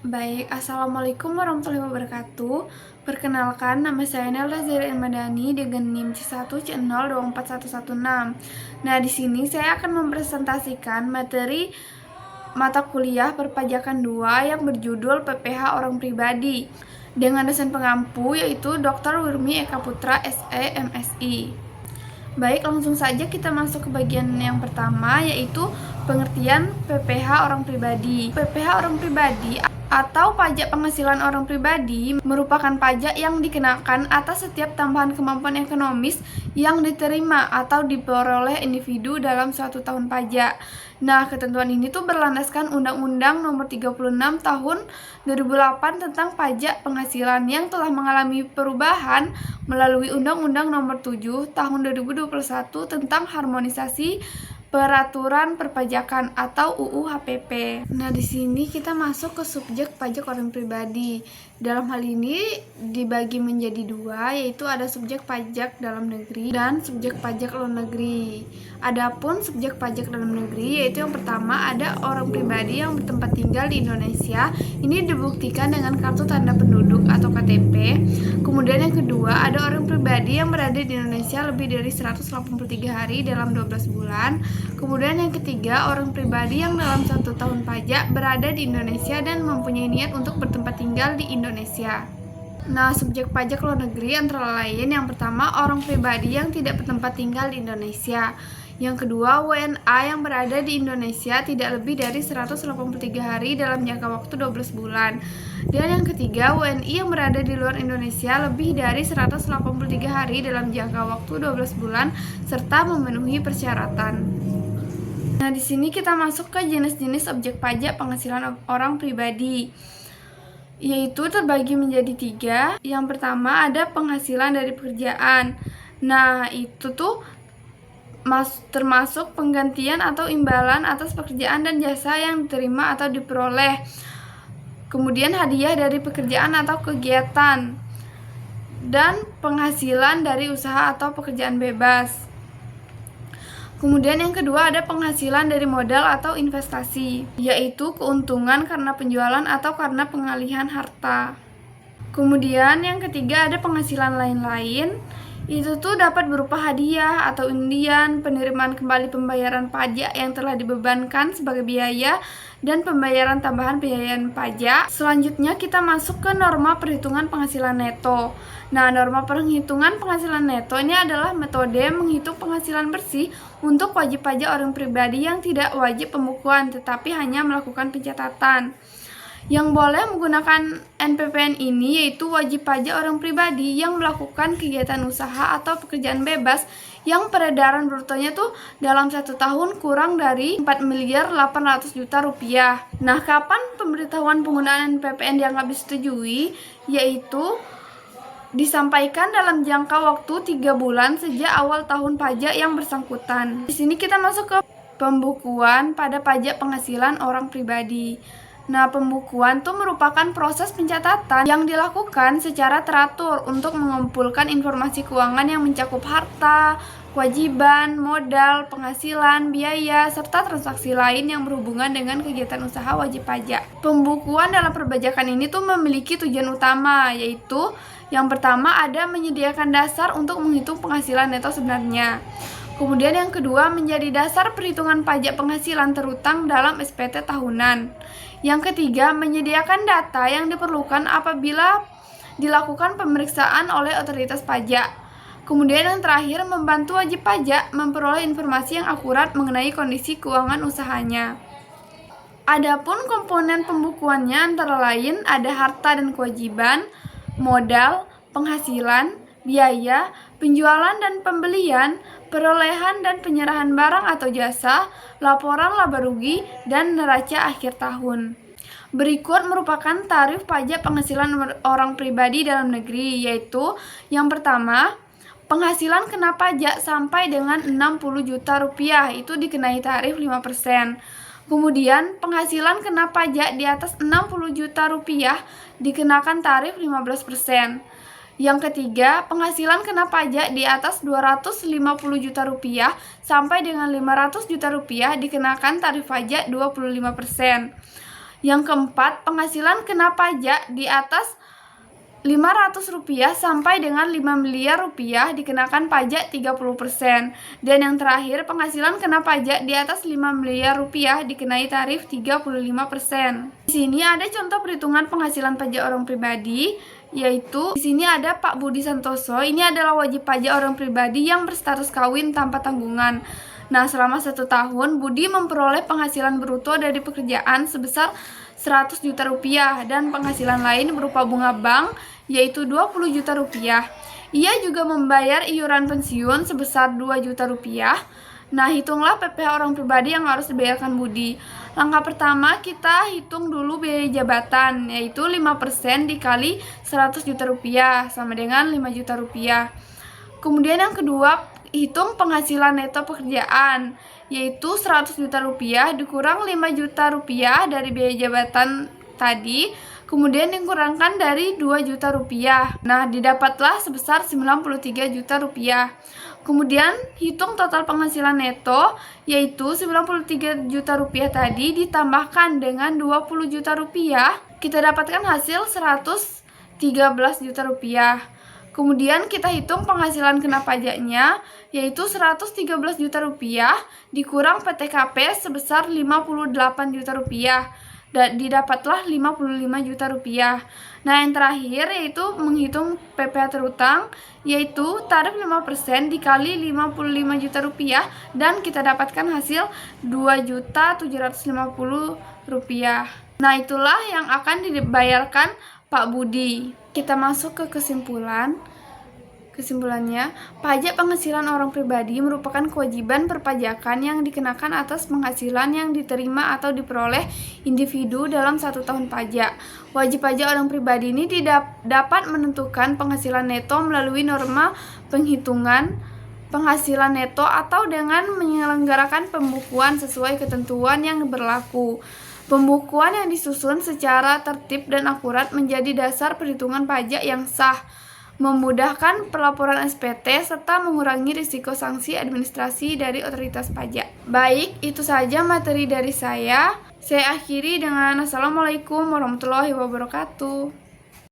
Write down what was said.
Baik, Assalamualaikum warahmatullahi wabarakatuh. Perkenalkan, nama saya Nelda Zaira Madani dengan NIM C1C024116. Nah, di sini saya akan mempresentasikan materi mata kuliah perpajakan 2 yang berjudul PPH Orang Pribadi dengan dosen pengampu yaitu Dr. Wirmi Eka Putra SE MSI. Baik, langsung saja kita masuk ke bagian yang pertama yaitu pengertian PPH orang pribadi. PPH orang pribadi atau pajak penghasilan orang pribadi merupakan pajak yang dikenakan atas setiap tambahan kemampuan ekonomis yang diterima atau diperoleh individu dalam suatu tahun pajak. Nah, ketentuan ini tuh berlandaskan Undang-Undang Nomor 36 Tahun 2008 tentang pajak penghasilan yang telah mengalami perubahan melalui Undang-Undang Nomor 7 Tahun 2021 tentang harmonisasi peraturan perpajakan atau UU HPP. Nah, di sini kita masuk ke subjek pajak orang pribadi. Dalam hal ini dibagi menjadi dua, yaitu ada subjek pajak dalam negeri dan subjek pajak luar negeri. Adapun subjek pajak dalam negeri yaitu yang pertama ada orang pribadi yang bertempat tinggal di Indonesia. Ini dibuktikan dengan kartu tanda penduduk atau KTP. Kemudian yang kedua ada orang pribadi yang berada di Indonesia lebih dari 183 hari dalam 12 bulan. Kemudian yang ketiga, orang pribadi yang dalam 1 tahun pajak berada di Indonesia dan mempunyai niat untuk bertempat tinggal di Indonesia. Nah, subjek pajak luar negeri antara lain yang pertama, orang pribadi yang tidak bertempat tinggal di Indonesia. Yang kedua, WNA yang berada di Indonesia tidak lebih dari 183 hari dalam jangka waktu 12 bulan. Dan yang ketiga, WNI yang berada di luar Indonesia lebih dari 183 hari dalam jangka waktu 12 bulan serta memenuhi persyaratan. Nah, di sini kita masuk ke jenis-jenis objek pajak penghasilan orang pribadi, yaitu terbagi menjadi 3. Yang pertama ada penghasilan dari pekerjaan. Nah, itu tuh termasuk penggantian atau imbalan atas pekerjaan dan jasa yang diterima atau diperoleh. Kemudian hadiah dari pekerjaan atau kegiatan. Dan penghasilan dari usaha atau pekerjaan bebas. Kemudian yang kedua ada penghasilan dari modal atau investasi, yaitu keuntungan karena penjualan atau karena pengalihan harta. Kemudian yang ketiga ada penghasilan lain-lain, itu tuh dapat berupa hadiah atau undian, penerimaan kembali pembayaran pajak yang telah dibebankan sebagai biaya, dan pembayaran tambahan biaya pajak. Selanjutnya kita masuk ke norma perhitungan penghasilan neto. Nah, norma perhitungan penghasilan neto ini adalah metode menghitung penghasilan bersih untuk wajib pajak orang pribadi yang tidak wajib pembukuan tetapi hanya melakukan pencatatan. Yang boleh menggunakan NPPN ini yaitu wajib pajak orang pribadi yang melakukan kegiatan usaha atau pekerjaan bebas yang peredaran brutonya tuh dalam 1 tahun kurang dari 4.800.000.000 rupiah. Nah, kapan pemberitahuan penggunaan NPPN dianggap disetujui? Yaitu disampaikan dalam jangka waktu 3 bulan sejak awal tahun pajak yang bersangkutan. Di sini kita masuk ke pembukuan pada pajak penghasilan orang pribadi. Nah, pembukuan itu merupakan proses pencatatan yang dilakukan secara teratur untuk mengumpulkan informasi keuangan yang mencakup harta, kewajiban, modal, penghasilan, biaya, serta transaksi lain yang berhubungan dengan kegiatan usaha wajib pajak. Pembukuan dalam perpajakan ini tuh memiliki tujuan utama, yaitu yang pertama ada menyediakan dasar untuk menghitung penghasilan neto sebenarnya. Kemudian yang kedua menjadi dasar perhitungan pajak penghasilan terutang dalam SPT tahunan. Yang ketiga menyediakan data yang diperlukan apabila dilakukan pemeriksaan oleh otoritas pajak. Kemudian yang terakhir membantu wajib pajak memperoleh informasi yang akurat mengenai kondisi keuangan usahanya. Adapun komponen pembukuannya antara lain ada harta dan kewajiban, modal, penghasilan, biaya, penjualan dan pembelian, perolehan dan penyerahan barang atau jasa, laporan laba rugi, dan neraca akhir tahun. Berikut merupakan tarif pajak penghasilan orang pribadi dalam negeri, yaitu yang pertama, penghasilan kena pajak sampai dengan 60 juta rupiah, itu dikenai tarif 5%. Kemudian penghasilan kena pajak di atas 60 juta rupiah dikenakan tarif 15%. Yang ketiga, penghasilan kena pajak di atas 250 juta rupiah sampai dengan 500 juta rupiah dikenakan tarif pajak 25%. Yang keempat, penghasilan kena pajak di atas Rp500 sampai dengan Rp5 miliar dikenakan pajak 30%. Dan yang terakhir, penghasilan kena pajak di atas Rp5 miliar dikenai tarif 35%. Di sini ada contoh perhitungan penghasilan pajak orang pribadi, yaitu di sini ada Pak Budi Santoso. Ini adalah wajib pajak orang pribadi yang berstatus kawin tanpa tanggungan. Nah, selama 1 tahun, Budi memperoleh penghasilan bruto dari pekerjaan sebesar Rp100 juta dan penghasilan lain berupa bunga bank yaitu Rp20 juta. Ia juga membayar iuran pensiun sebesar Rp2 juta. Nah, hitunglah PPh orang pribadi yang harus dibayarkan Budi. Langkah pertama, kita hitung dulu biaya jabatan, yaitu 5% dikali Rp100 juta sama dengan Rp5 juta. Kemudian yang kedua, hitung penghasilan neto pekerjaan, yaitu Rp100 juta dikurang Rp5 juta dari biaya jabatan tadi, kemudian dikurangkan dari Rp2 juta. Nah, didapatlah sebesar Rp93 juta. Kemudian hitung total penghasilan neto, yaitu Rp93 juta tadi ditambahkan dengan Rp20 juta, kita dapatkan hasil Rp113 juta. Kemudian kita hitung penghasilan kena pajaknya, yaitu Rp113 juta dikurang PTKP sebesar Rp58 juta, dan didapatlah Rp55 juta. Nah, yang terakhir yaitu menghitung PPh terutang, yaitu tarif 5% dikali Rp55 juta, dan kita dapatkan hasil Rp2.750.000. Nah, itulah yang akan dibayarkan Pak Budi. Kita masuk ke kesimpulan. Kesimpulannya, pajak penghasilan orang pribadi merupakan kewajiban perpajakan yang dikenakan atas penghasilan yang diterima atau diperoleh individu dalam 1 tahun pajak. Wajib pajak orang pribadi ini tidak dapat menentukan penghasilan neto melalui norma penghitungan penghasilan neto atau dengan menyelenggarakan pembukuan sesuai ketentuan yang berlaku. Pembukuan yang disusun secara tertib dan akurat menjadi dasar perhitungan pajak yang sah, memudahkan pelaporan SPT, serta mengurangi risiko sanksi administrasi dari otoritas pajak. Baik, itu saja materi dari saya. Saya akhiri dengan Assalamualaikum warahmatullahi wabarakatuh.